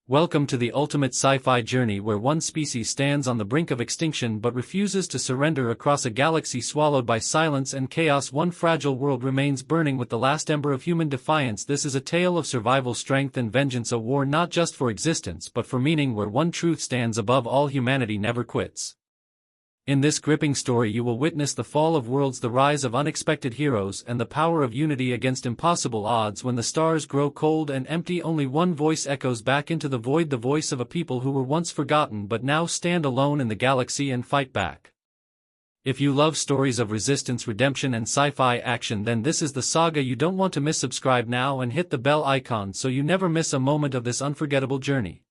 Welcome to the ultimate sci-fi journey where one species stands on the brink of extinction but refuses to surrender across a galaxy swallowed by silence and chaos. One fragile world remains burning with the last ember of human defiance. This is a tale of survival, strength and vengeance, a war not just for existence but for meaning, where one truth stands above all: humanity never quits. In this gripping story you will witness the fall of worlds, the rise of unexpected heroes, and the power of unity against impossible odds. When the stars grow cold and empty, only one voice echoes back into the void, the voice of a people who were once forgotten but now stand alone in the galaxy and fight back. If you love stories of resistance, redemption and sci-fi action, then this is the saga you don't want to miss. Subscribe now and hit the bell icon so you never miss a moment of this unforgettable journey.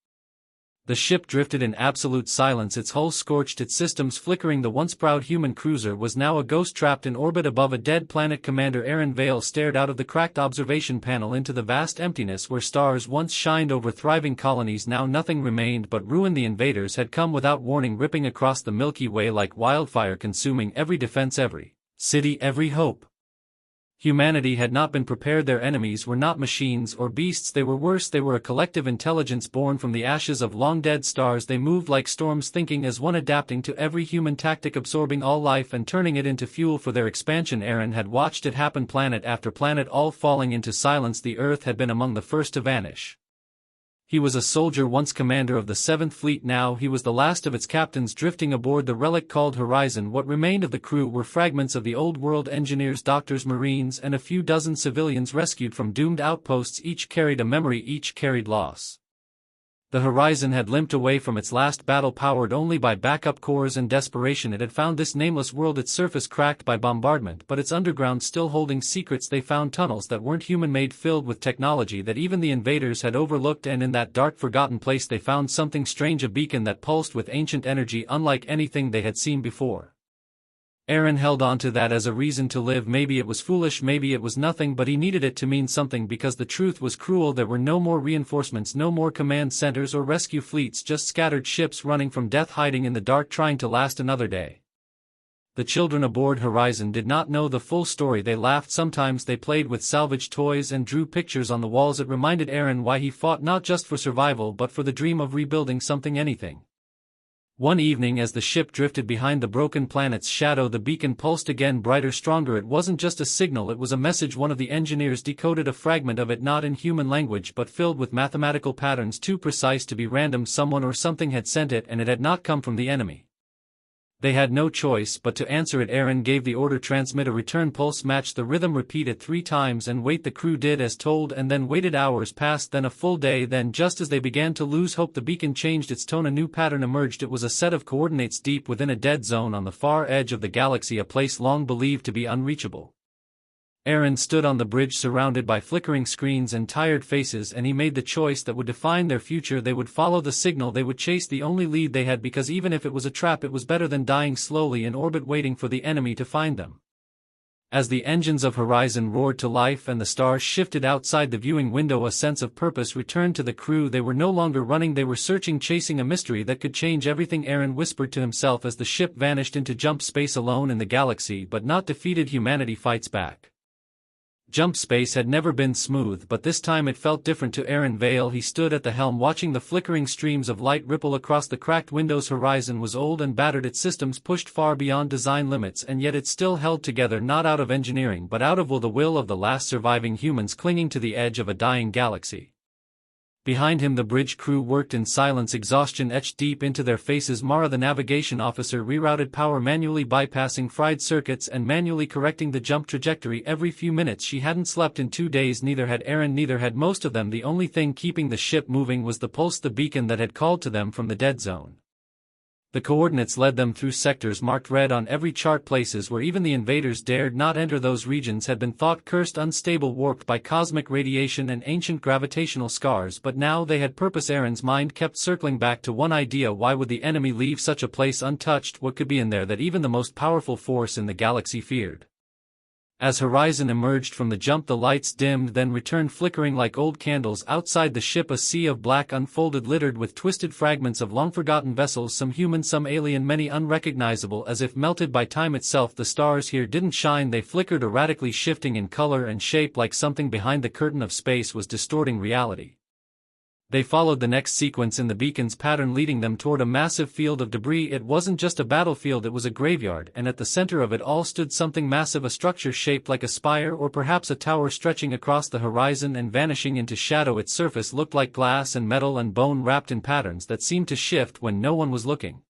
The ship drifted in absolute silence, its hull scorched, its systems flickering. The once proud human cruiser was now a ghost trapped in orbit above a dead planet. Commander Aaron Vale stared out of the cracked observation panel into the vast emptiness where stars once shined over thriving colonies. Now nothing remained but ruin. The invaders had come without warning, ripping across the Milky Way like wildfire, consuming every defense, every city, every hope. Humanity had not been prepared. Their enemies were not machines or beasts, they were worse. They were a collective intelligence born from the ashes of long-dead stars. They moved like storms, thinking as one, adapting to every human tactic, absorbing all life and turning it into fuel for their expansion. Aaron had watched it happen, planet after planet, all falling into silence. The Earth had been among the first to vanish. He was a soldier, once commander of the 7th Fleet. Now he was the last of its captains, drifting aboard the relic called Horizon. What remained of the crew were fragments of the old world: engineers, doctors, marines, and a few dozen civilians rescued from doomed outposts. Each carried a memory, each carried loss. The Horizon had limped away from its last battle, powered only by backup cores and desperation. It had found this nameless world, its surface cracked by bombardment, but its underground still holding secrets. They found tunnels that weren't human-made, filled with technology that even the invaders had overlooked, and in that dark, forgotten place they found something strange, a beacon that pulsed with ancient energy unlike anything they had seen before. Aaron held on to that as a reason to live. Maybe it was foolish, maybe it was nothing, but he needed it to mean something, because the truth was cruel. There were no more reinforcements, no more command centers or rescue fleets, just scattered ships running from death, hiding in the dark, trying to last another day. The children aboard Horizon did not know the full story. They laughed sometimes, they played with salvaged toys and drew pictures on the walls. It reminded Aaron why he fought, not just for survival but for the dream of rebuilding something, anything. One evening, as the ship drifted behind the broken planet's shadow, the beacon pulsed again, brighter, stronger. It wasn't just a signal, it was a message. One of the engineers decoded a fragment of it, not in human language but filled with mathematical patterns too precise to be random. Someone or something had sent it, and it had not come from the enemy. They had no choice but to answer it. Aaron gave the order: transmit a return pulse, match the rhythm, repeat it 3 times and wait. The crew did as told and then waited. Hours passed, then a full day. Then, just as they began to lose hope, the beacon changed its tone. A new pattern emerged. It was a set of coordinates deep within a dead zone on the far edge of the galaxy, a place long believed to be unreachable. Aaron stood on the bridge, surrounded by flickering screens and tired faces, and he made the choice that would define their future. They would follow the signal, they would chase the only lead they had, because even if it was a trap, it was better than dying slowly in orbit waiting for the enemy to find them. As the engines of Horizon roared to life and the stars shifted outside the viewing window, a sense of purpose returned to the crew. They were no longer running, they were searching, chasing a mystery that could change everything. Aaron whispered to himself as the ship vanished into jump space, alone in the galaxy but not defeated. Humanity fights back. Jump space had never been smooth, but this time it felt different to Aaron Vale. He stood at the helm, watching the flickering streams of light ripple across the cracked windows. Horizon was old and battered, its systems pushed far beyond design limits, and yet it still held together, not out of engineering but out of the will of the last surviving humans clinging to the edge of a dying galaxy. Behind him the bridge crew worked in silence, exhaustion etched deep into their faces. Mara, the navigation officer, rerouted power, manually bypassing fried circuits and manually correcting the jump trajectory every few minutes. She hadn't slept in 2 days, neither had Aaron, neither had most of them. The only thing keeping the ship moving was the pulse, the beacon that had called to them from the dead zone. The coordinates led them through sectors marked red on every chart, places where even the invaders dared not enter. Those regions had been thought cursed, unstable, warped by cosmic radiation and ancient gravitational scars, but now they had purpose. Aaron's mind kept circling back to one idea: why would the enemy leave such a place untouched? What could be in there that even the most powerful force in the galaxy feared? As Horizon emerged from the jump, the lights dimmed, then returned, flickering like old candles. Outside the ship, a sea of black unfolded, littered with twisted fragments of long-forgotten vessels, some human, some alien, many unrecognizable, as if melted by time itself. The stars here didn't shine, they flickered, erratically shifting in color and shape, like something behind the curtain of space was distorting reality. They followed the next sequence in the beacon's pattern, leading them toward a massive field of debris. It wasn't just a battlefield, it was a graveyard, and at the center of it all stood something massive, a structure shaped like a spire or perhaps a tower stretching across the horizon and vanishing into shadow. Its surface looked like glass and metal and bone wrapped in patterns that seemed to shift when no one was looking.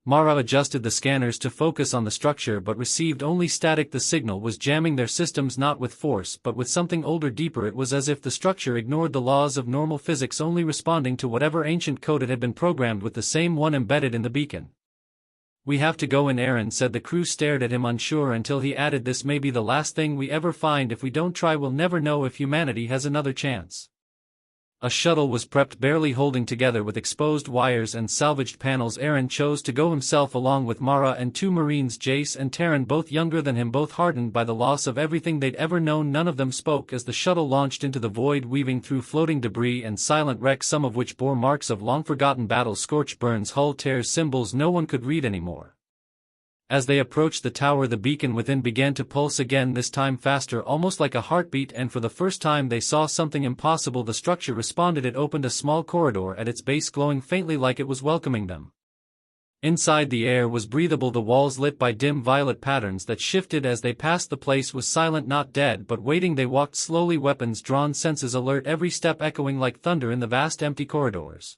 Mara adjusted the scanners to focus on the structure but received only static. The signal was jamming their systems, not with force but with something older, deeper. It was as if the structure ignored the laws of normal physics, only responding to whatever ancient code it had been programmed with, the same one embedded in the beacon. "We have to go in," Aaron said. The crew stared at him unsure until he added, "This may be the last thing we ever find. If we don't try, we'll never know if humanity has another chance." A shuttle was prepped, barely holding together with exposed wires and salvaged panels. Aaron chose to go himself along with Mara and two Marines, Jace and Terran, both younger than him, both hardened by the loss of everything they'd ever known. None of them spoke as the shuttle launched into the void, weaving through floating debris and silent wreck, some of which bore marks of long-forgotten battles, scorched burns, hull tears, symbols no one could read anymore. As they approached the tower, the beacon within began to pulse again, this time faster, almost like a heartbeat, and for the first time they saw something impossible. The structure responded. It opened a small corridor at its base, glowing faintly like it was welcoming them. Inside, the air was breathable, the walls lit by dim violet patterns that shifted as they passed. The place was silent, not dead, but waiting. They walked slowly, weapons drawn, senses alert, every step echoing like thunder in the vast empty corridors.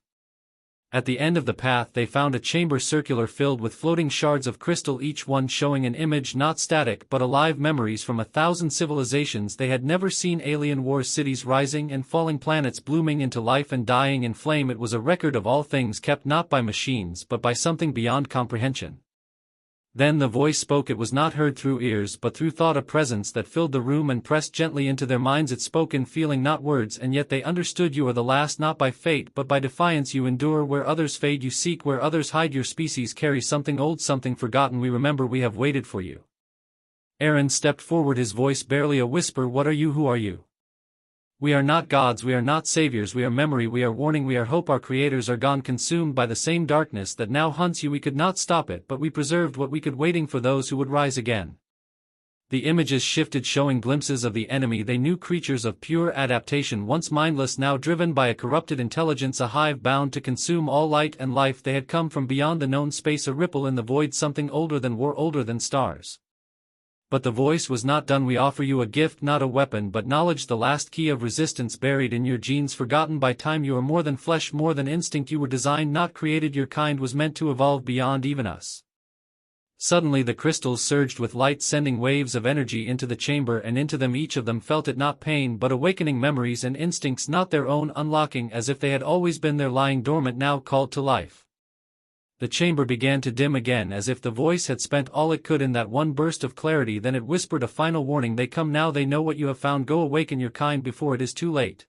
At the end of the path they found a chamber, circular, filled with floating shards of crystal, each one showing an image, not static but alive, memories from 1,000 civilizations they had never seen. Alien wars, cities rising and falling, planets blooming into life and dying in flame. It was a record of all things, kept not by machines but by something beyond comprehension. Then the voice spoke. It was not heard through ears but through thought, a presence that filled the room and pressed gently into their minds. It spoke in feeling, not words, and yet they understood. "You are the last, not by fate but by defiance. You endure where others fade, you seek where others hide. Your species carries something old, something forgotten. We remember, we have waited for you." Aaron stepped forward, his voice barely a whisper. "What are you? Who are you?" "We are not gods, we are not saviors, we are memory, we are warning, we are hope. Our creators are gone, consumed by the same darkness that now hunts you. We could not stop it, but we preserved what we could, waiting for those who would rise again." The images shifted, showing glimpses of the enemy they knew, creatures of pure adaptation, once mindless, now driven by a corrupted intelligence, a hive bound to consume all light and life. They had come from beyond the known space, a ripple in the void, something older than war, older than stars. But the voice was not done. "We offer you a gift, not a weapon but knowledge, the last key of resistance buried in your genes, forgotten by time. You are more than flesh, more than instinct. You were designed, not created. Your kind was meant to evolve beyond even us." Suddenly the crystals surged with light, sending waves of energy into the chamber and into them. Each of them felt it, not pain but awakening, memories and instincts not their own, unlocking as if they had always been there, lying dormant, now called to life. The chamber began to dim again, as if the voice had spent all it could in that one burst of clarity. Then it whispered a final warning. "They come now, they know what you have found. Go awaken your kind before it is too late."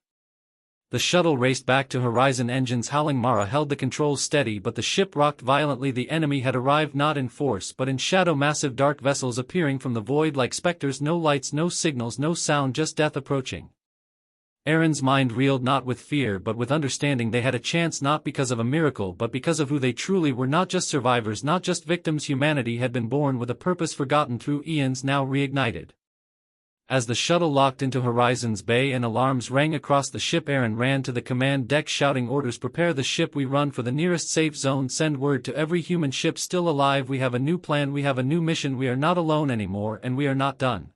The shuttle raced back to horizon, engines howling. Mara held the controls steady, but the ship rocked violently. The enemy had arrived, not in force but in shadow, massive dark vessels appearing from the void like specters. No lights, no signals, no sound, just death approaching. Aaron's mind reeled, not with fear but with understanding. They had a chance, not because of a miracle but because of who they truly were, not just survivors, not just victims. Humanity had been born with a purpose, forgotten through eons, now reignited. As the shuttle locked into Horizon's Bay and alarms rang across the ship, Aaron ran to the command deck shouting orders. "Prepare the ship, we run for the nearest safe zone. Send word to every human ship still alive. We have a new plan, we have a new mission. We are not alone anymore, and we are not done."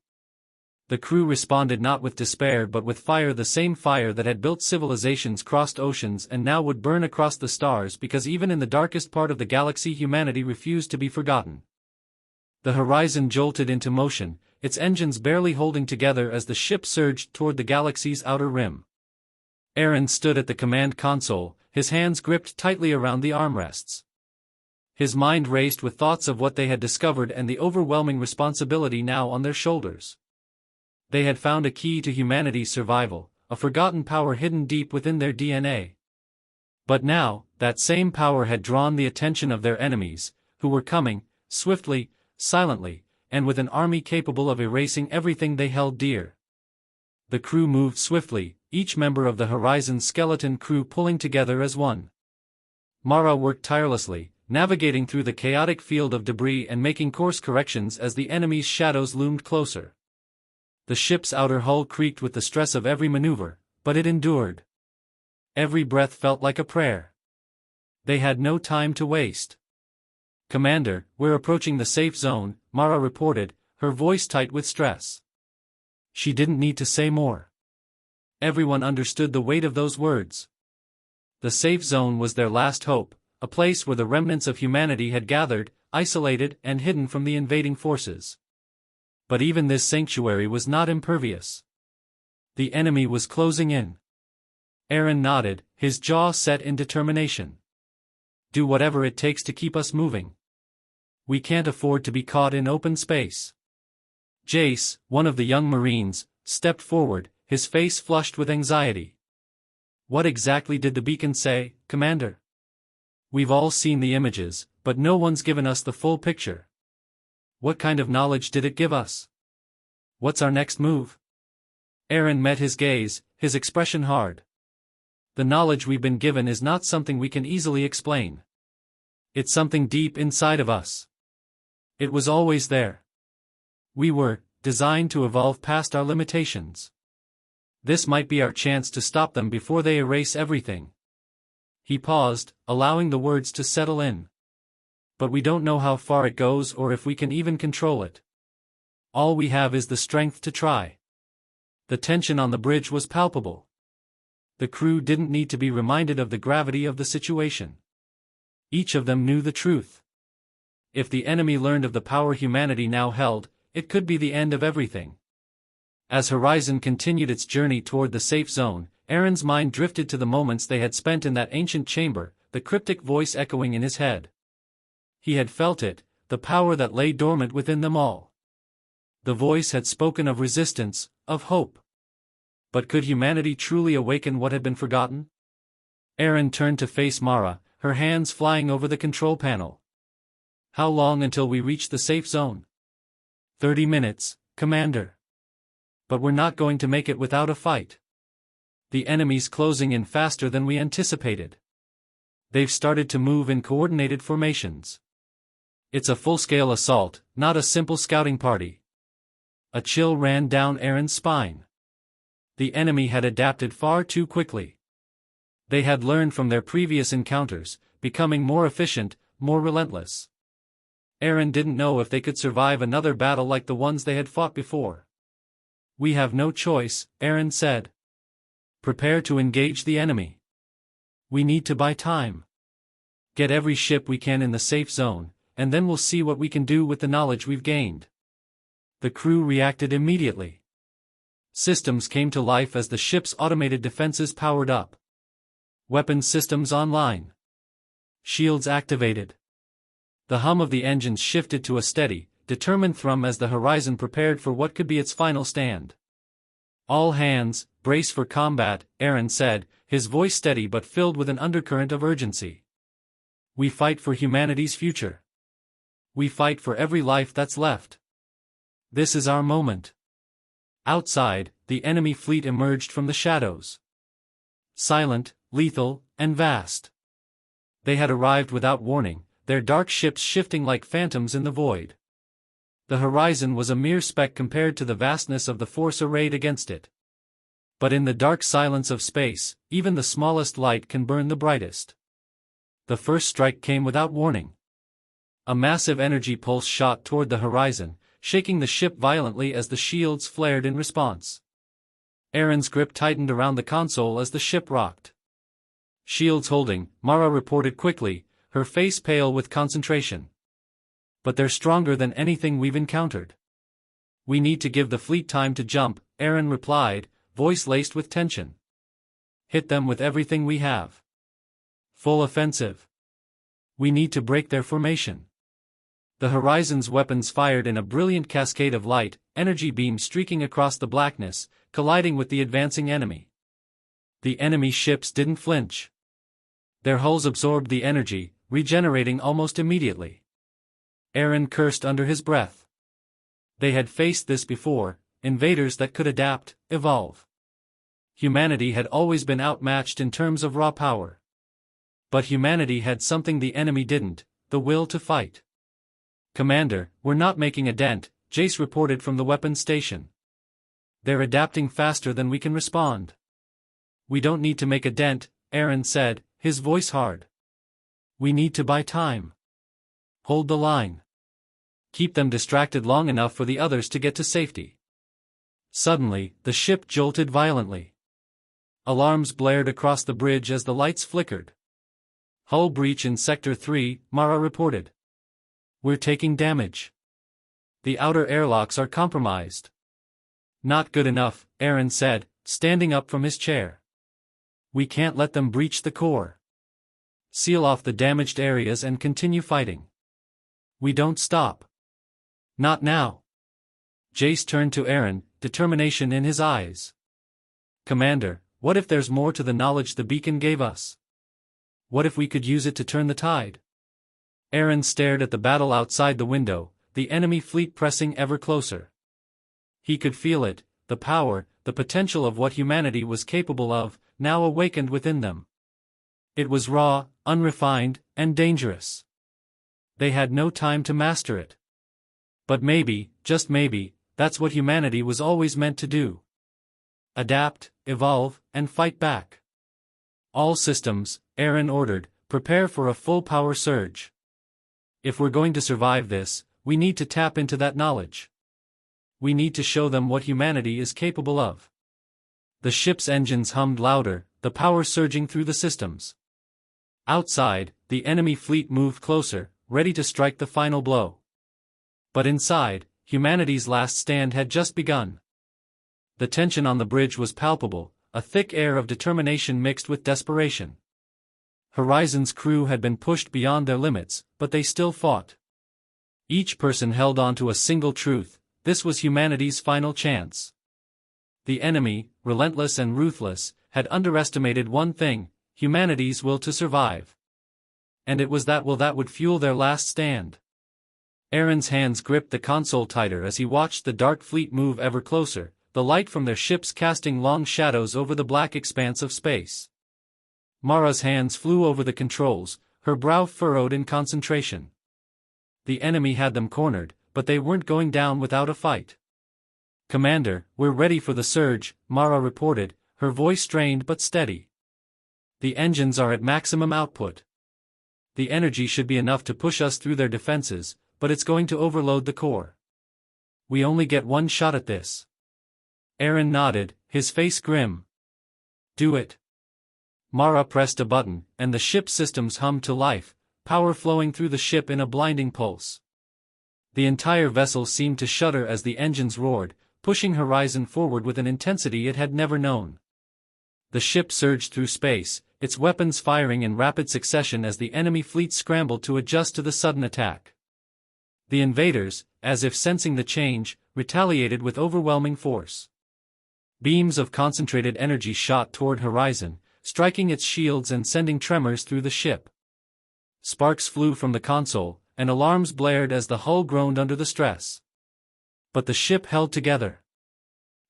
The crew responded, not with despair but with fire, the same fire that had built civilizations, crossed oceans, and now would burn across the stars, because even in the darkest part of the galaxy humanity refused to be forgotten. The Horizon jolted into motion, its engines barely holding together as the ship surged toward the galaxy's outer rim. Aaron stood at the command console, his hands gripped tightly around the armrests. His mind raced with thoughts of what they had discovered and the overwhelming responsibility now on their shoulders. They had found a key to humanity's survival, a forgotten power hidden deep within their DNA. But now, that same power had drawn the attention of their enemies, who were coming, swiftly, silently, and with an army capable of erasing everything they held dear. The crew moved swiftly, each member of the Horizon's skeleton crew pulling together as one. Mara worked tirelessly, navigating through the chaotic field of debris and making course corrections as the enemy's shadows loomed closer. The ship's outer hull creaked with the stress of every maneuver, but it endured. Every breath felt like a prayer. They had no time to waste. "Commander, we're approaching the safe zone," Mara reported, her voice tight with stress. She didn't need to say more. Everyone understood the weight of those words. The safe zone was their last hope, a place where the remnants of humanity had gathered, isolated and hidden from the invading forces. But even this sanctuary was not impervious. The enemy was closing in. Aaron nodded, his jaw set in determination. "Do whatever it takes to keep us moving. We can't afford to be caught in open space." Jace, one of the young Marines, stepped forward, his face flushed with anxiety. "What exactly did the beacon say, Commander? We've all seen the images, but no one's given us the full picture. What kind of knowledge did it give us? What's our next move?" Aaron met his gaze, his expression hard. "The knowledge we've been given is not something we can easily explain. It's something deep inside of us. It was always there. We were designed to evolve past our limitations. This might be our chance to stop them before they erase everything." He paused, allowing the words to settle in. "But we don't know how far it goes or if we can even control it. All we have is the strength to try." The tension on the bridge was palpable. The crew didn't need to be reminded of the gravity of the situation. Each of them knew the truth. If the enemy learned of the power humanity now held, it could be the end of everything. As Horizon continued its journey toward the safe zone, Aaron's mind drifted to the moments they had spent in that ancient chamber, the cryptic voice echoing in his head. He had felt it, the power that lay dormant within them all. The voice had spoken of resistance, of hope. But could humanity truly awaken what had been forgotten? Aaron turned to face Mara, her hands flying over the control panel. "How long until we reach the safe zone?" 30 minutes, Commander. But we're not going to make it without a fight. The enemy's closing in faster than we anticipated. They've started to move in coordinated formations. It's a full-scale assault, not a simple scouting party. A chill ran down Aaron's spine. The enemy had adapted far too quickly. They had learned from their previous encounters, becoming more efficient, more relentless. Aaron didn't know if they could survive another battle like the ones they had fought before. "We have no choice," Aaron said. "Prepare to engage the enemy. We need to buy time. Get every ship we can in the safe zone, and then we'll see what we can do with the knowledge we've gained." The crew reacted immediately. Systems came to life as the ship's automated defenses powered up. Weapons systems online. Shields activated. The hum of the engines shifted to a steady, determined thrum as the Horizon prepared for what could be its final stand. "All hands, brace for combat," Aaron said, his voice steady but filled with an undercurrent of urgency. "We fight for humanity's future. We fight for every life that's left. This is our moment." Outside, the enemy fleet emerged from the shadows. Silent, lethal, and vast. They had arrived without warning, their dark ships shifting like phantoms in the void. The Horizon was a mere speck compared to the vastness of the force arrayed against it. But in the dark silence of space, even the smallest light can burn the brightest. The first strike came without warning. A massive energy pulse shot toward the Horizon, shaking the ship violently as the shields flared in response. Aaron's grip tightened around the console as the ship rocked. "Shields holding," Mara reported quickly, her face pale with concentration. "But they're stronger than anything we've encountered." "We need to give the fleet time to jump," Aaron replied, voice laced with tension. "Hit them with everything we have. Full offensive. We need to break their formation." The Horizon's weapons fired in a brilliant cascade of light, energy beams streaking across the blackness, colliding with the advancing enemy. The enemy ships didn't flinch. Their hulls absorbed the energy, regenerating almost immediately. Aaron cursed under his breath. They had faced this before, invaders that could adapt, evolve. Humanity had always been outmatched in terms of raw power. But humanity had something the enemy didn't, the will to fight. "Commander, we're not making a dent," Jace reported from the weapons station. "They're adapting faster than we can respond." "We don't need to make a dent," Aaron said, his voice hard. We need to buy time. Hold the line. Keep them distracted long enough for the others to get to safety. Suddenly, the ship jolted violently. Alarms blared across the bridge as the lights flickered. Hull breach in Sector 3, Mara reported. We're taking damage. The outer airlocks are compromised. Not good enough, Aaron said, standing up from his chair. We can't let them breach the core. Seal off the damaged areas and continue fighting. We don't stop. Not now. Jace turned to Aaron, determination in his eyes. Commander, what if there's more to the knowledge the beacon gave us? What if we could use it to turn the tide? Aaron stared at the battle outside the window, the enemy fleet pressing ever closer. He could feel it, the power, the potential of what humanity was capable of, now awakened within them. It was raw, unrefined, and dangerous. They had no time to master it. But maybe, just maybe, that's what humanity was always meant to do. Adapt, evolve, and fight back. All systems, Aaron ordered, prepare for a full power surge. If we're going to survive this, we need to tap into that knowledge. We need to show them what humanity is capable of. The ship's engines hummed louder, the power surging through the systems. Outside, the enemy fleet moved closer, ready to strike the final blow. But inside, humanity's last stand had just begun. The tension on the bridge was palpable, a thick air of determination mixed with desperation. Horizon's crew had been pushed beyond their limits, but they still fought. Each person held on to a single truth: this was humanity's final chance. The enemy, relentless and ruthless, had underestimated one thing: humanity's will to survive. And it was that will that would fuel their last stand. Aaron's hands gripped the console tighter as he watched the dark fleet move ever closer, the light from their ships casting long shadows over the black expanse of space. Mara's hands flew over the controls, her brow furrowed in concentration. The enemy had them cornered, but they weren't going down without a fight. Commander, we're ready for the surge, Mara reported, her voice strained but steady. The engines are at maximum output. The energy should be enough to push us through their defenses, but it's going to overload the core. We only get one shot at this. Aaron nodded, his face grim. Do it. Mara pressed a button, and the ship's systems hummed to life, power flowing through the ship in a blinding pulse. The entire vessel seemed to shudder as the engines roared, pushing Horizon forward with an intensity it had never known. The ship surged through space, its weapons firing in rapid succession as the enemy fleet scrambled to adjust to the sudden attack. The invaders, as if sensing the change, retaliated with overwhelming force. Beams of concentrated energy shot toward Horizon, striking its shields and sending tremors through the ship. Sparks flew from the console, and alarms blared as the hull groaned under the stress. But the ship held together.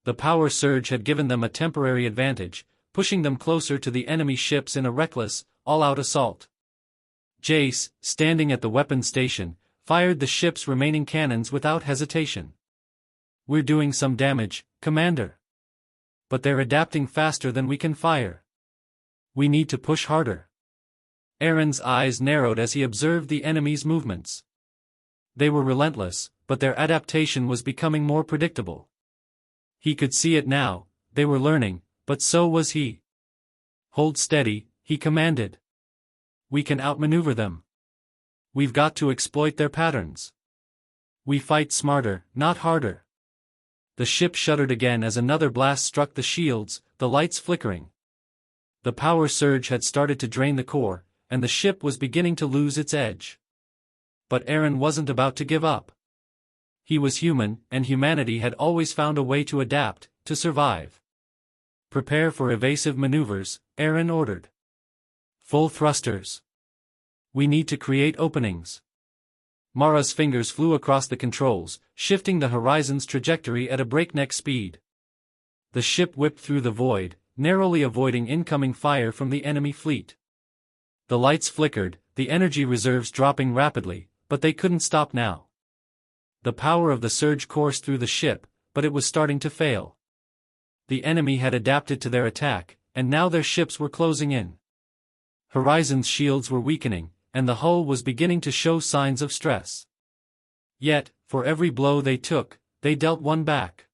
The power surge had given them a temporary advantage, pushing them closer to the enemy ships in a reckless, all-out assault. Jace, standing at the weapons station, fired the ship's remaining cannons without hesitation. We're doing some damage, Commander. But they're adapting faster than we can fire. We need to push harder. Aaron's eyes narrowed as he observed the enemy's movements. They were relentless, but their adaptation was becoming more predictable. He could see it now, they were learning, but so was he. Hold steady, he commanded. We can outmaneuver them. We've got to exploit their patterns. We fight smarter, not harder. The ship shuddered again as another blast struck the shields, the lights flickering. The power surge had started to drain the core, and the ship was beginning to lose its edge. But Aaron wasn't about to give up. He was human, and humanity had always found a way to adapt, to survive. Prepare for evasive maneuvers, Aaron ordered. Full thrusters. We need to create openings. Mara's fingers flew across the controls, shifting the Horizon's trajectory at a breakneck speed. The ship whipped through the void, narrowly avoiding incoming fire from the enemy fleet. The lights flickered, the energy reserves dropping rapidly, but they couldn't stop now. The power of the surge coursed through the ship, but it was starting to fail. The enemy had adapted to their attack, and now their ships were closing in. Horizon's shields were weakening, and the hull was beginning to show signs of stress. Yet, for every blow they took, they dealt one back.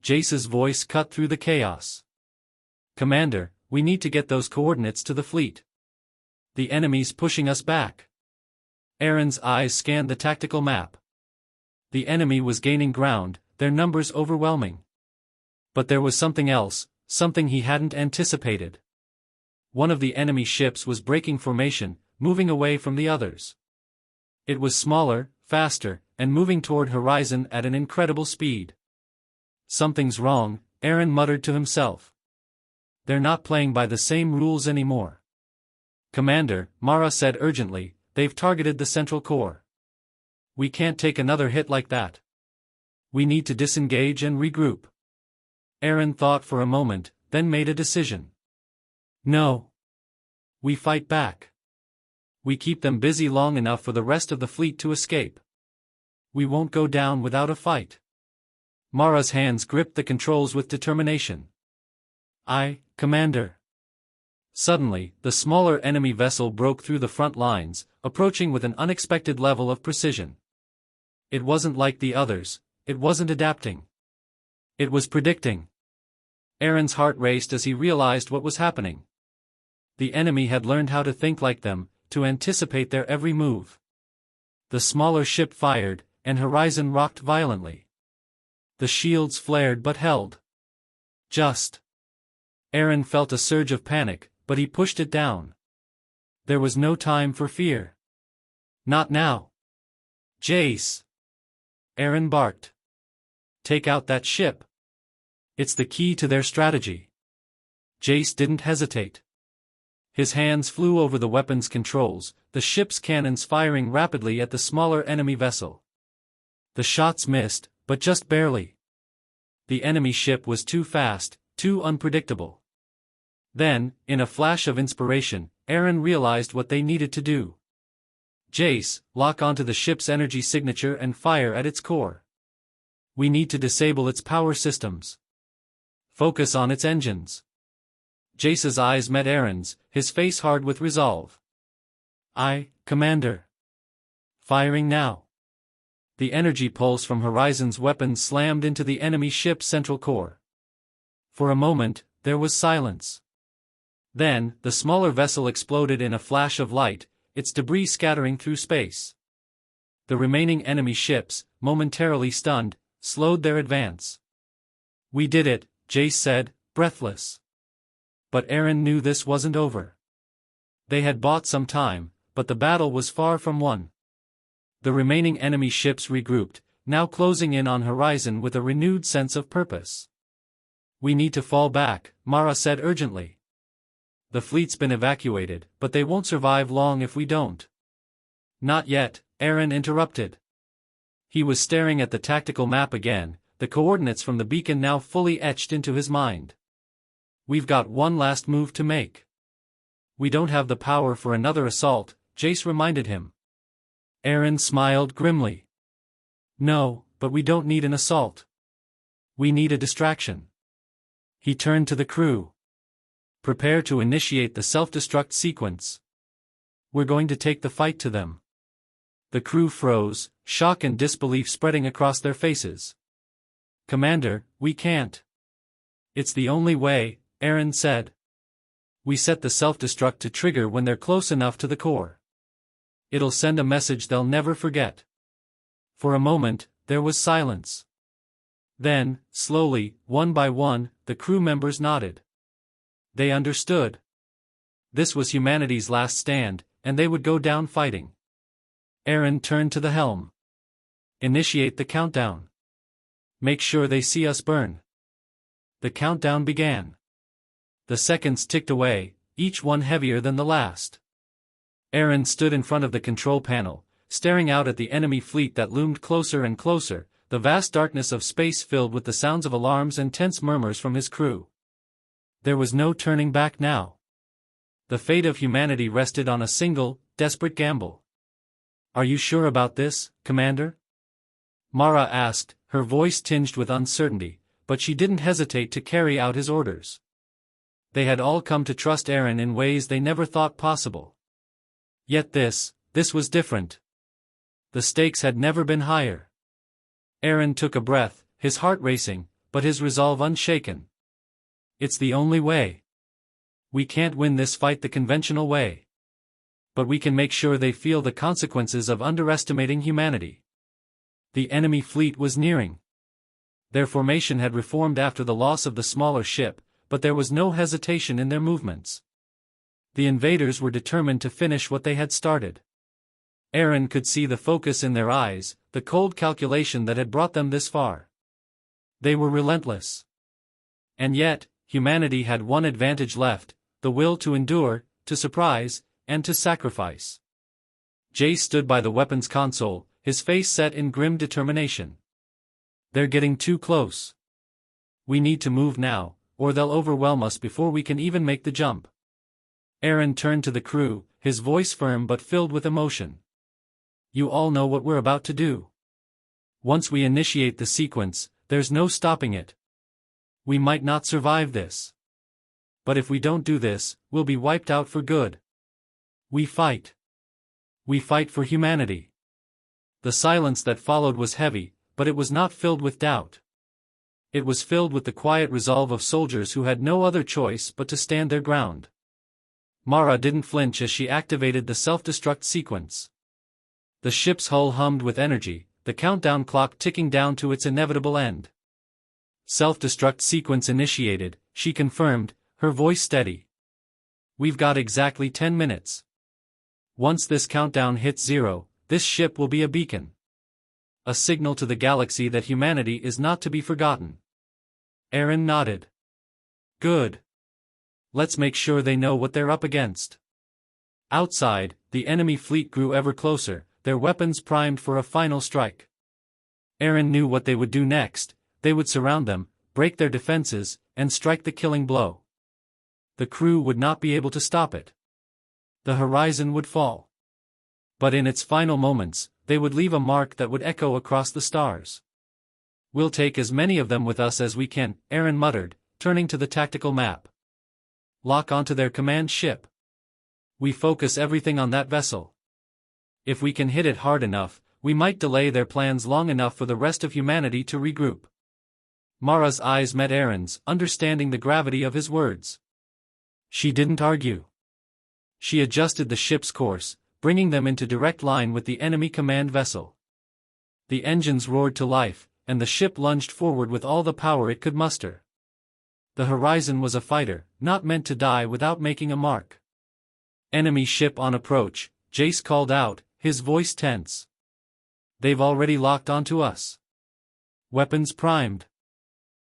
Jace's voice cut through the chaos. "Commander, we need to get those coordinates to the fleet. The enemy's pushing us back." Aaron's eyes scanned the tactical map. The enemy was gaining ground, their numbers overwhelming. But there was something else, something he hadn't anticipated. One of the enemy ships was breaking formation, moving away from the others. It was smaller, faster, and moving toward Horizon at an incredible speed. "Something's wrong," Aaron muttered to himself. "They're not playing by the same rules anymore." "Commander," Mara said urgently, "they've targeted the central core. We can't take another hit like that. We need to disengage and regroup." Aaron thought for a moment, then made a decision. "No. We fight back. We keep them busy long enough for the rest of the fleet to escape. We won't go down without a fight." Mara's hands gripped the controls with determination. "Aye, Commander." Suddenly, the smaller enemy vessel broke through the front lines, approaching with an unexpected level of precision. It wasn't like the others, it wasn't adapting. It was predicting. Aaron's heart raced as he realized what was happening. The enemy had learned how to think like them, to anticipate their every move. The smaller ship fired, and Horizon rocked violently. The shields flared but held. Just. Aaron felt a surge of panic, but he pushed it down. There was no time for fear. "Not now." "Jace!" Aaron barked. "Take out that ship. It's the key to their strategy." Jace didn't hesitate. His hands flew over the weapons controls, the ship's cannons firing rapidly at the smaller enemy vessel. The shots missed, but just barely. The enemy ship was too fast, too unpredictable. Then, in a flash of inspiration, Aaron realized what they needed to do. "Jace, lock onto the ship's energy signature and fire at its core. We need to disable its power systems. Focus on its engines." Jace's eyes met Aaron's, his face hard with resolve. "Aye, Commander." "Firing now." The energy pulse from Horizon's weapons slammed into the enemy ship's central core. For a moment, there was silence. Then, the smaller vessel exploded in a flash of light, its debris scattering through space. The remaining enemy ships, momentarily stunned, slowed their advance. "We did it," Jace said, breathless. But Aaron knew this wasn't over. They had bought some time, but the battle was far from won. The remaining enemy ships regrouped, now closing in on Horizon with a renewed sense of purpose. "We need to fall back," Mara said urgently. "The fleet's been evacuated, but they won't survive long if we don't." "Not yet," Aaron interrupted. He was staring at the tactical map again, the coordinates from the beacon now fully etched into his mind. "We've got one last move to make." "We don't have the power for another assault," Jace reminded him. Aaron smiled grimly. "No, but we don't need an assault. We need a distraction." He turned to the crew. "Prepare to initiate the self-destruct sequence. We're going to take the fight to them." The crew froze, shock and disbelief spreading across their faces. "Commander, we can't." "It's the only way," Aaron said. "We set the self-destruct to trigger when they're close enough to the core. It'll send a message they'll never forget." For a moment, there was silence. Then, slowly, one by one, the crew members nodded. They understood. This was humanity's last stand, and they would go down fighting. Aaron turned to the helm. "Initiate the countdown. Make sure they see us burn." The countdown began. The seconds ticked away, each one heavier than the last. Aaron stood in front of the control panel, staring out at the enemy fleet that loomed closer and closer, the vast darkness of space filled with the sounds of alarms and tense murmurs from his crew. There was no turning back now. The fate of humanity rested on a single, desperate gamble. "Are you sure about this, Commander?" Mara asked, her voice tinged with uncertainty, but she didn't hesitate to carry out his orders. They had all come to trust Aaron in ways they never thought possible. Yet this was different. The stakes had never been higher. Aaron took a breath, his heart racing, but his resolve unshaken. It's the only way. We can't win this fight the conventional way. But we can make sure they feel the consequences of underestimating humanity. The enemy fleet was nearing. Their formation had reformed after the loss of the smaller ship, but there was no hesitation in their movements. The invaders were determined to finish what they had started. Aaron could see the focus in their eyes, the cold calculation that had brought them this far. They were relentless. And yet, humanity had one advantage left: the will to endure, to surprise, and to sacrifice. Jace stood by the weapons console, his face set in grim determination. They're getting too close. We need to move now, or they'll overwhelm us before we can even make the jump. Aaron turned to the crew, his voice firm but filled with emotion. You all know what we're about to do. Once we initiate the sequence, there's no stopping it. We might not survive this. But if we don't do this, we'll be wiped out for good. We fight. We fight for humanity. The silence that followed was heavy, but it was not filled with doubt. It was filled with the quiet resolve of soldiers who had no other choice but to stand their ground. Mara didn't flinch as she activated the self-destruct sequence. The ship's hull hummed with energy, the countdown clock ticking down to its inevitable end. Self-destruct sequence initiated, she confirmed, her voice steady. We've got exactly 10 minutes. Once this countdown hits 0, this ship will be a beacon. A signal to the galaxy that humanity is not to be forgotten. Aaron nodded. Good. Let's make sure they know what they're up against. Outside, the enemy fleet grew ever closer, their weapons primed for a final strike. Aaron knew what they would do next: they would surround them, break their defenses, and strike the killing blow. The crew would not be able to stop it. The horizon would fall. But in its final moments, they would leave a mark that would echo across the stars. We'll take as many of them with us as we can, Aaron muttered, turning to the tactical map. Lock onto their command ship. We focus everything on that vessel. If we can hit it hard enough, we might delay their plans long enough for the rest of humanity to regroup. Mara's eyes met Aaron's, understanding the gravity of his words. She didn't argue. She adjusted the ship's course, bringing them into direct line with the enemy command vessel. The engines roared to life, and the ship lunged forward with all the power it could muster. The horizon was a fighter, not meant to die without making a mark. Enemy ship on approach, Jace called out, his voice tense. They've already locked onto us. Weapons primed.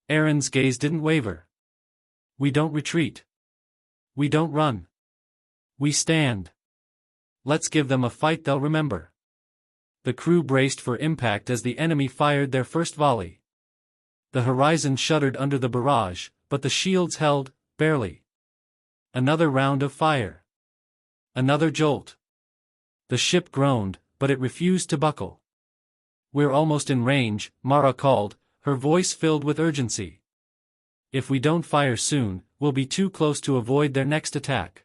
Aaron's gaze didn't waver. We don't retreat. We don't run. We stand. Let's give them a fight they'll remember. The crew braced for impact as the enemy fired their first volley. The horizon shuddered under the barrage, but the shields held, barely. Another round of fire. Another jolt. The ship groaned, but it refused to buckle. We're almost in range, Mara called, her voice filled with urgency. If we don't fire soon, we'll be too close to avoid their next attack.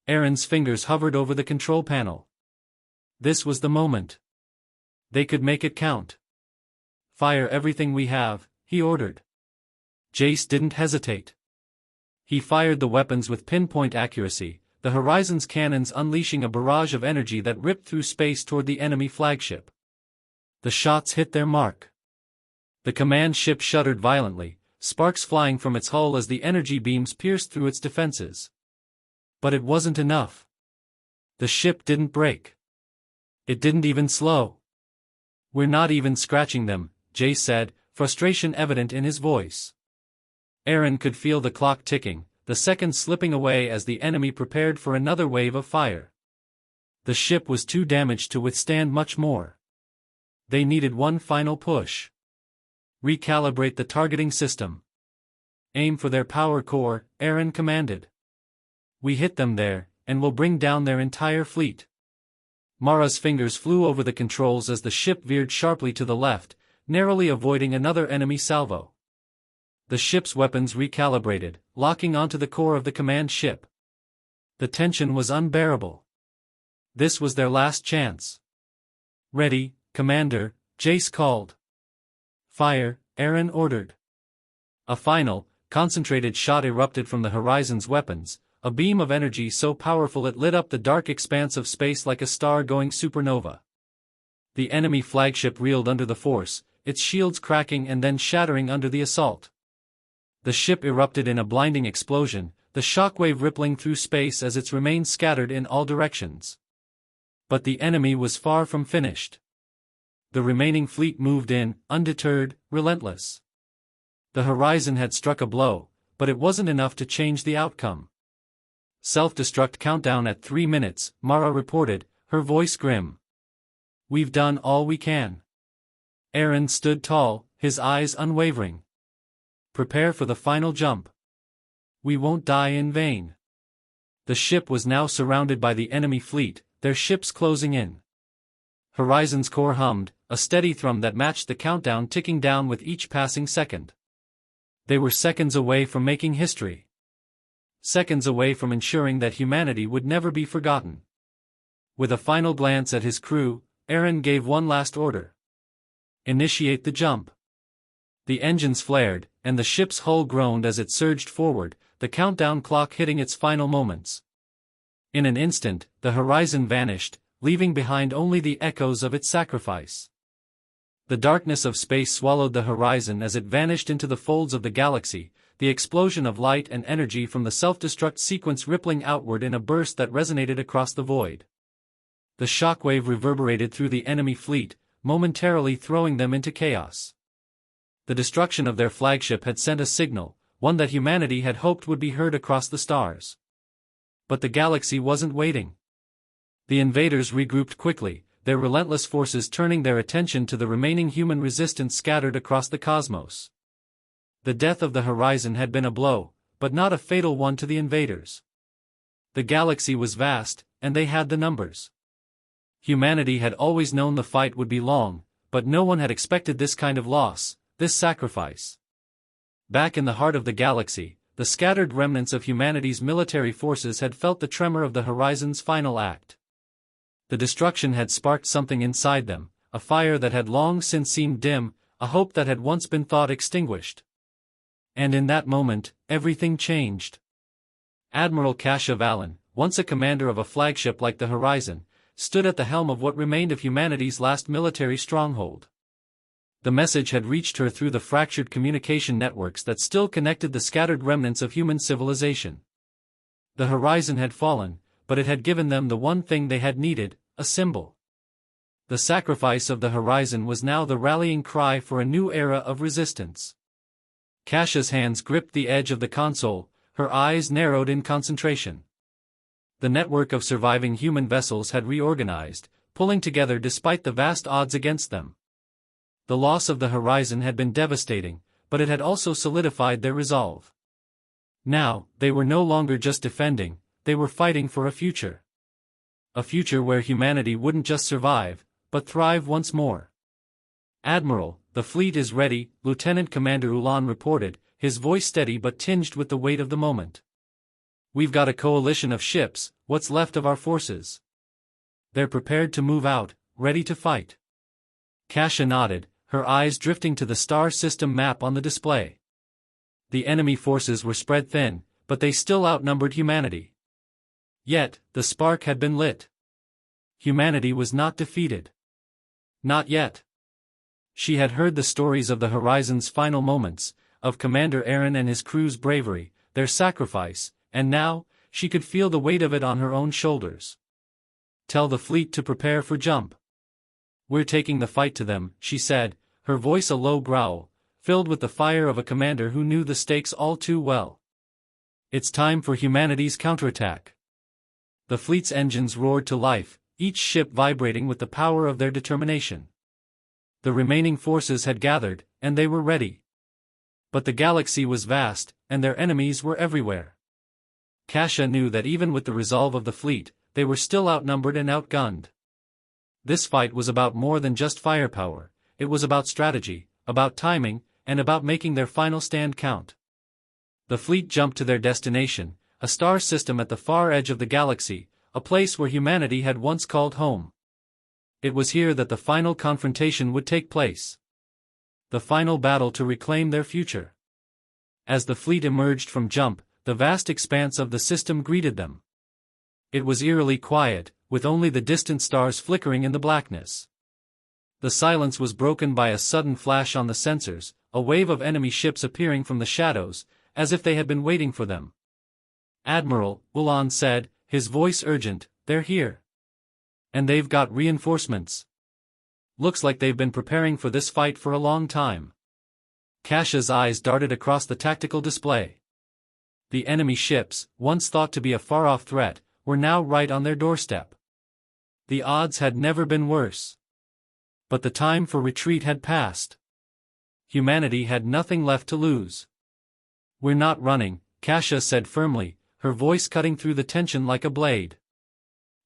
Aaron's fingers hovered over the control panel. This was the moment. They could make it count. Fire everything we have, he ordered. Jace didn't hesitate. He fired the weapons with pinpoint accuracy, the horizon's cannons unleashing a barrage of energy that ripped through space toward the enemy flagship. The shots hit their mark. The command ship shuddered violently, sparks flying from its hull as the energy beams pierced through its defenses. But it wasn't enough. The ship didn't break. It didn't even slow. We're not even scratching them, Jace said, frustration evident in his voice. Aaron could feel the clock ticking, the seconds slipping away as the enemy prepared for another wave of fire. The ship was too damaged to withstand much more. They needed one final push. Recalibrate the targeting system. Aim for their power core, Aaron commanded. We hit them there, and we'll bring down their entire fleet. Mara's fingers flew over the controls as the ship veered sharply to the left, narrowly avoiding another enemy salvo. The ship's weapons recalibrated, locking onto the core of the command ship. The tension was unbearable. This was their last chance. "Ready, Commander," Jace called. "Fire," Aaron ordered. A final, concentrated shot erupted from the Horizon's weapons, a beam of energy so powerful it lit up the dark expanse of space like a star-going supernova. The enemy flagship reeled under the force, its shields cracking and then shattering under the assault. The ship erupted in a blinding explosion, the shockwave rippling through space as its remains scattered in all directions. But the enemy was far from finished. The remaining fleet moved in, undeterred, relentless. The Horizon had struck a blow, but it wasn't enough to change the outcome. "Self-destruct countdown at 3 minutes, Mara reported, her voice grim. "We've done all we can." Aaron stood tall, his eyes unwavering. "Prepare for the final jump. We won't die in vain." The ship was now surrounded by the enemy fleet, their ships closing in. Horizon's core hummed, a steady thrum that matched the countdown ticking down with each passing second. They were seconds away from making history. Seconds away from ensuring that humanity would never be forgotten. With a final glance at his crew, Aaron gave one last order. "Initiate the jump." The engines flared, and the ship's hull groaned as it surged forward, the countdown clock hitting its final moments. In an instant, the Horizon vanished, leaving behind only the echoes of its sacrifice. The darkness of space swallowed the Horizon as it vanished into the folds of the galaxy, the explosion of light and energy from the self-destruct sequence rippling outward in a burst that resonated across the void. The shockwave reverberated through the enemy fleet, momentarily throwing them into chaos. The destruction of their flagship had sent a signal, one that humanity had hoped would be heard across the stars. But the galaxy wasn't waiting. The invaders regrouped quickly, their relentless forces turning their attention to the remaining human resistance scattered across the cosmos. The death of the Horizon had been a blow, but not a fatal one to the invaders. The galaxy was vast, and they had the numbers. Humanity had always known the fight would be long, but no one had expected this kind of loss, this sacrifice. Back in the heart of the galaxy, the scattered remnants of humanity's military forces had felt the tremor of the Horizon's final act. The destruction had sparked something inside them, a fire that had long since seemed dim, a hope that had once been thought extinguished. And in that moment, everything changed. Admiral Kasha Valen, once a commander of a flagship like the Horizon, stood at the helm of what remained of humanity's last military stronghold. The message had reached her through the fractured communication networks that still connected the scattered remnants of human civilization. The Horizon had fallen, but it had given them the one thing they had needed, a symbol. The sacrifice of the Horizon was now the rallying cry for a new era of resistance. Kasha's hands gripped the edge of the console, her eyes narrowed in concentration. The network of surviving human vessels had reorganized, pulling together despite the vast odds against them. The loss of the Horizon had been devastating, but it had also solidified their resolve. Now, they were no longer just defending, they were fighting for a future. A future where humanity wouldn't just survive, but thrive once more. "Admiral, the fleet is ready," Lieutenant Commander Ulan reported, his voice steady but tinged with the weight of the moment. "We've got a coalition of ships, what's left of our forces. They're prepared to move out, ready to fight." Kasha nodded, her eyes drifting to the star system map on the display. The enemy forces were spread thin, but they still outnumbered humanity. Yet, the spark had been lit. Humanity was not defeated. Not yet. She had heard the stories of the Horizon's final moments, of Commander Aaron and his crew's bravery, their sacrifice, and now, she could feel the weight of it on her own shoulders. "Tell the fleet to prepare for jump. We're taking the fight to them," she said, her voice a low growl, filled with the fire of a commander who knew the stakes all too well. "It's time for humanity's counterattack." The fleet's engines roared to life, each ship vibrating with the power of their determination. The remaining forces had gathered, and they were ready. But the galaxy was vast, and their enemies were everywhere. Kasha knew that even with the resolve of the fleet, they were still outnumbered and outgunned. This fight was about more than just firepower, it was about strategy, about timing, and about making their final stand count. The fleet jumped to their destination, a star system at the far edge of the galaxy, a place where humanity had once called home. It was here that the final confrontation would take place. The final battle to reclaim their future. As the fleet emerged from jump, the vast expanse of the system greeted them. It was eerily quiet, with only the distant stars flickering in the blackness. The silence was broken by a sudden flash on the sensors, a wave of enemy ships appearing from the shadows, as if they had been waiting for them. "Admiral," Ulan said, his voice urgent, "they're here. And they've got reinforcements. Looks like they've been preparing for this fight for a long time." Kasha's eyes darted across the tactical display. The enemy ships, once thought to be a far-off threat, were now right on their doorstep. The odds had never been worse. But the time for retreat had passed. Humanity had nothing left to lose. "We're not running," Kasha said firmly, her voice cutting through the tension like a blade.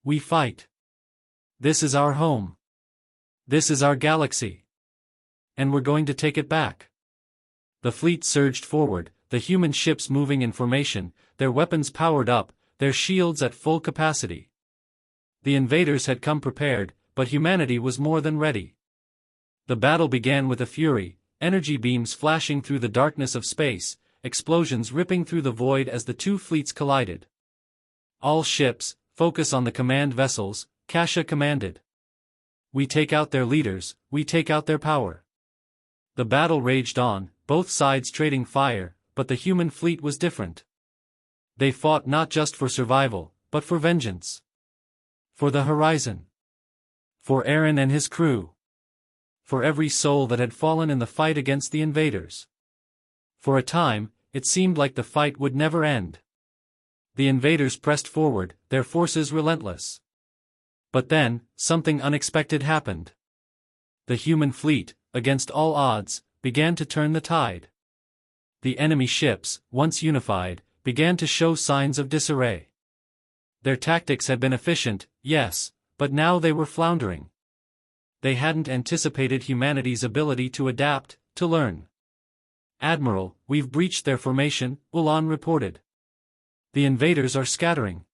"We fight. This is our home. This is our galaxy. And we're going to take it back." The fleet surged forward, the human ships moving in formation, their weapons powered up, their shields at full capacity. The invaders had come prepared, but humanity was more than ready. The battle began with a fury, energy beams flashing through the darkness of space, explosions ripping through the void as the two fleets collided. "All ships, focus on the command vessels," Kasha commanded. "We take out their leaders, we take out their power." The battle raged on, both sides trading fire, but the human fleet was different. They fought not just for survival, but for vengeance. For the horizon. For Aaron and his crew. For every soul that had fallen in the fight against the invaders. For a time, it seemed like the fight would never end. The invaders pressed forward, their forces relentless. But then, something unexpected happened. The human fleet, against all odds, began to turn the tide. The enemy ships, once unified, began to show signs of disarray. Their tactics had been efficient, yes, but now they were floundering. They hadn't anticipated humanity's ability to adapt, to learn. "Admiral, we've breached their formation," Ulan reported. "The invaders are scattering."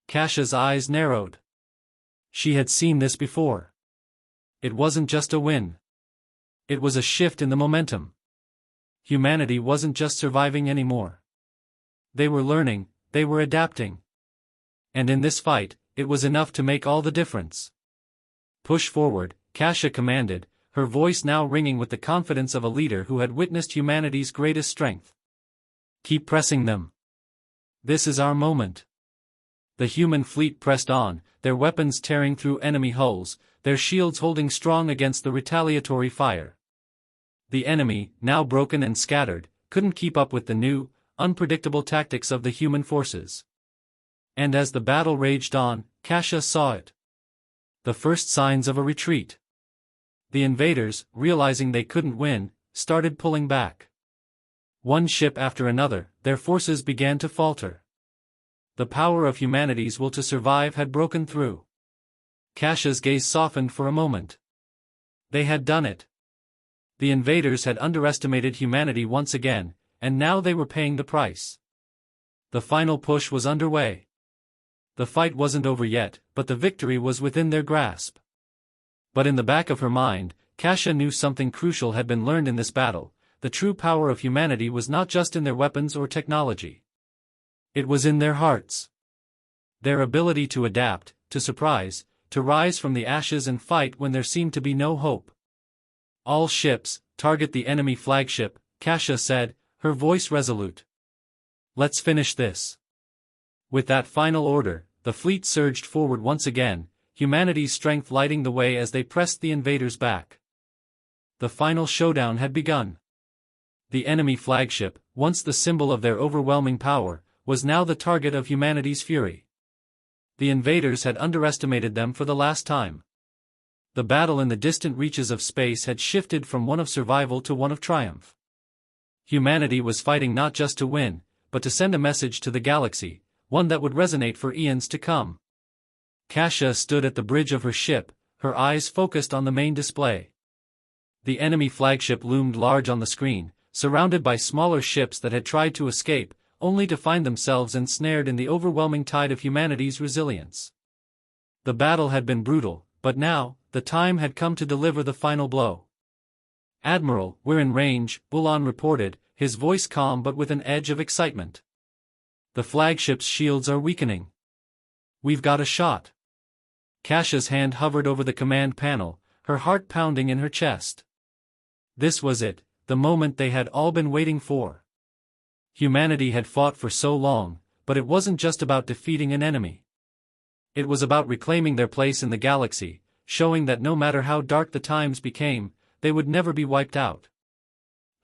Kasha's eyes narrowed. She had seen this before. It wasn't just a win. It was a shift in the momentum. Humanity wasn't just surviving anymore. They were learning, they were adapting. And in this fight, it was enough to make all the difference. "Push forward," Kasha commanded, her voice now ringing with the confidence of a leader who had witnessed humanity's greatest strength. "Keep pressing them. This is our moment." The human fleet pressed on, their weapons tearing through enemy hulls, their shields holding strong against the retaliatory fire. The enemy, now broken and scattered, couldn't keep up with the new, unpredictable tactics of the human forces. And as the battle raged on, Kasha saw it. The first signs of a retreat. The invaders, realizing they couldn't win, started pulling back. One ship after another, their forces began to falter. The power of humanity's will to survive had broken through. Kasha's gaze softened for a moment. They had done it. The invaders had underestimated humanity once again, and now they were paying the price. The final push was underway. The fight wasn't over yet, but the victory was within their grasp. But in the back of her mind, Kasha knew something crucial had been learned in this battle. The true power of humanity was not just in their weapons or technology. It was in their hearts. Their ability to adapt, to surprise, to rise from the ashes and fight when there seemed to be no hope. "All ships, target the enemy flagship," Kasha said, her voice resolute. "Let's finish this." With that final order, the fleet surged forward once again, humanity's strength lighting the way as they pressed the invaders back. The final showdown had begun. The enemy flagship, once the symbol of their overwhelming power, was now the target of humanity's fury. The invaders had underestimated them for the last time. The battle in the distant reaches of space had shifted from one of survival to one of triumph. Humanity was fighting not just to win, but to send a message to the galaxy, one that would resonate for eons to come. Kasha stood at the bridge of her ship, her eyes focused on the main display. The enemy flagship loomed large on the screen, surrounded by smaller ships that had tried to escape, only to find themselves ensnared in the overwhelming tide of humanity's resilience. The battle had been brutal, but now, the time had come to deliver the final blow. "Admiral, we're in range," Ulan reported, his voice calm but with an edge of excitement. "The flagship's shields are weakening. We've got a shot." Kasha's hand hovered over the command panel, her heart pounding in her chest. This was it, the moment they had all been waiting for. Humanity had fought for so long, but it wasn't just about defeating an enemy. It was about reclaiming their place in the galaxy, showing that no matter how dark the times became, they would never be wiped out.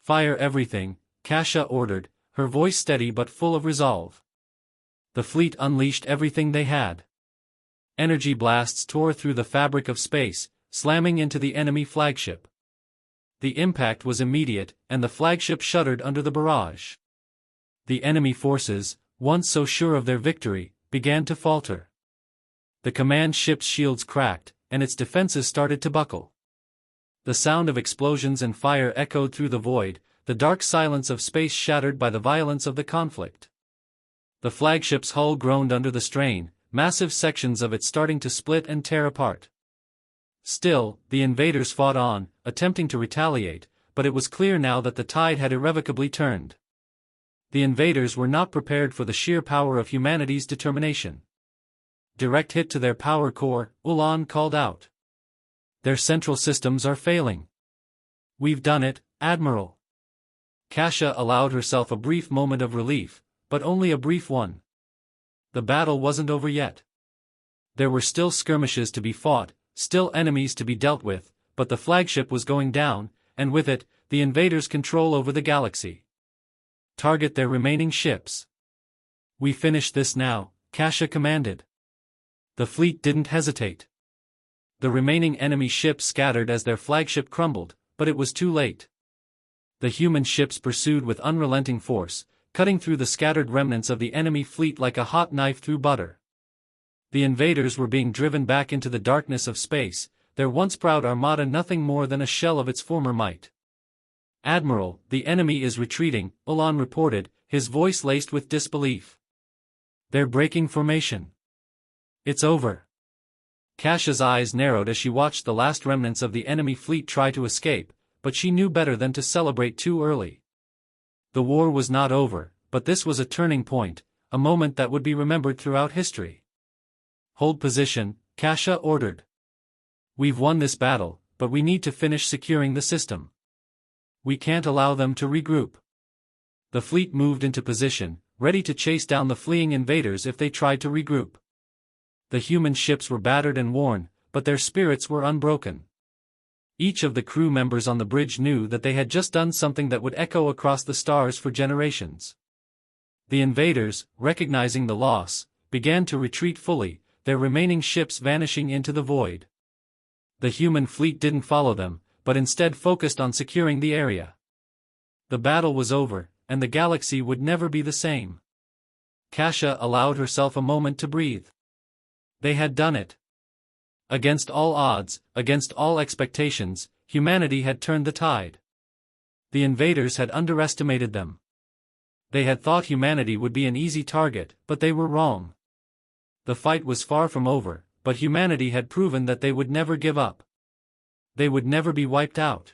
"Fire everything," Kasha ordered, her voice steady but full of resolve. The fleet unleashed everything they had. Energy blasts tore through the fabric of space, slamming into the enemy flagship. The impact was immediate, and the flagship shuddered under the barrage. The enemy forces, once so sure of their victory, began to falter. The command ship's shields cracked, and its defenses started to buckle. The sound of explosions and fire echoed through the void, the dark silence of space shattered by the violence of the conflict. The flagship's hull groaned under the strain, massive sections of it starting to split and tear apart. Still, the invaders fought on, attempting to retaliate, but it was clear now that the tide had irrevocably turned. The invaders were not prepared for the sheer power of humanity's determination. "Direct hit to their power core," Ulan called out. "Their central systems are failing." "We've done it, Admiral." Kasha allowed herself a brief moment of relief, but only a brief one. The battle wasn't over yet. There were still skirmishes to be fought, still enemies to be dealt with, but the flagship was going down, and with it, the invaders' control over the galaxy. "Target their remaining ships." "We finish this now," Kasha commanded. The fleet didn't hesitate. The remaining enemy ships scattered as their flagship crumbled, but it was too late. The human ships pursued with unrelenting force, cutting through the scattered remnants of the enemy fleet like a hot knife through butter. The invaders were being driven back into the darkness of space, their once proud armada nothing more than a shell of its former might. "Admiral, the enemy is retreating," Ulan reported, his voice laced with disbelief. "They're breaking formation. It's over." Kasha's eyes narrowed as she watched the last remnants of the enemy fleet try to escape, but she knew better than to celebrate too early. The war was not over, but this was a turning point, a moment that would be remembered throughout history. "Hold position," Kasha ordered. "We've won this battle, but we need to finish securing the system. We can't allow them to regroup." The fleet moved into position, ready to chase down the fleeing invaders if they tried to regroup. The human ships were battered and worn, but their spirits were unbroken. Each of the crew members on the bridge knew that they had just done something that would echo across the stars for generations. The invaders, recognizing the loss, began to retreat fully, their remaining ships vanishing into the void. The human fleet didn't follow them, but instead focused on securing the area. The battle was over, and the galaxy would never be the same. Kasha allowed herself a moment to breathe. They had done it. Against all odds, against all expectations, humanity had turned the tide. The invaders had underestimated them. They had thought humanity would be an easy target, but they were wrong. The fight was far from over, but humanity had proven that they would never give up. They would never be wiped out.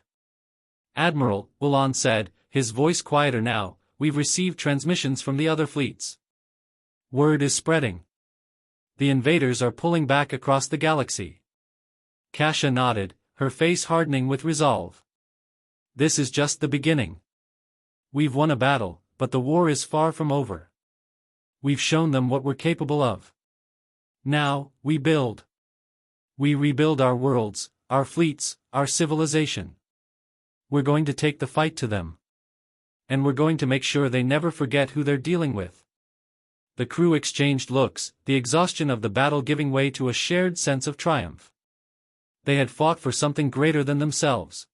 "Admiral," Ulan said, his voice quieter now, "we've received transmissions from the other fleets. Word is spreading. The invaders are pulling back across the galaxy." Kasha nodded, her face hardening with resolve. "This is just the beginning. We've won a battle, but the war is far from over. We've shown them what we're capable of. Now, we build. We rebuild our worlds, our fleets, our civilization. We're going to take the fight to them. And we're going to make sure they never forget who they're dealing with." The crew exchanged looks, the exhaustion of the battle giving way to a shared sense of triumph. They had fought for something greater than themselves.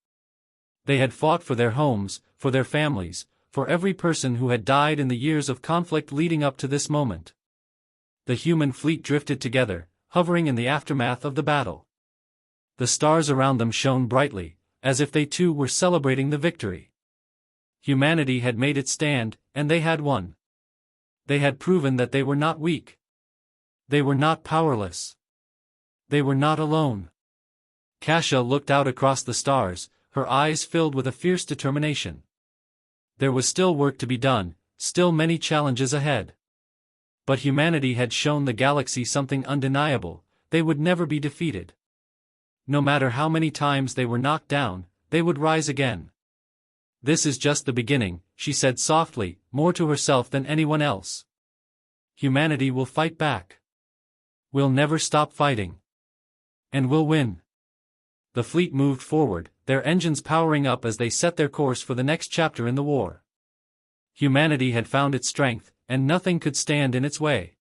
They had fought for their homes, for their families, for every person who had died in the years of conflict leading up to this moment. The human fleet drifted together, hovering in the aftermath of the battle. The stars around them shone brightly, as if they too were celebrating the victory. Humanity had made its stand, and they had won. They had proven that they were not weak. They were not powerless. They were not alone. Kasia looked out across the stars, her eyes filled with a fierce determination. There was still work to be done, still many challenges ahead. But humanity had shown the galaxy something undeniable: they would never be defeated. No matter how many times they were knocked down, they would rise again. "This is just the beginning," she said softly, more to herself than anyone else. "Humanity will fight back. We'll never stop fighting. And we'll win." The fleet moved forward, their engines powering up as they set their course for the next chapter in the war. Humanity had found its strength, and nothing could stand in its way.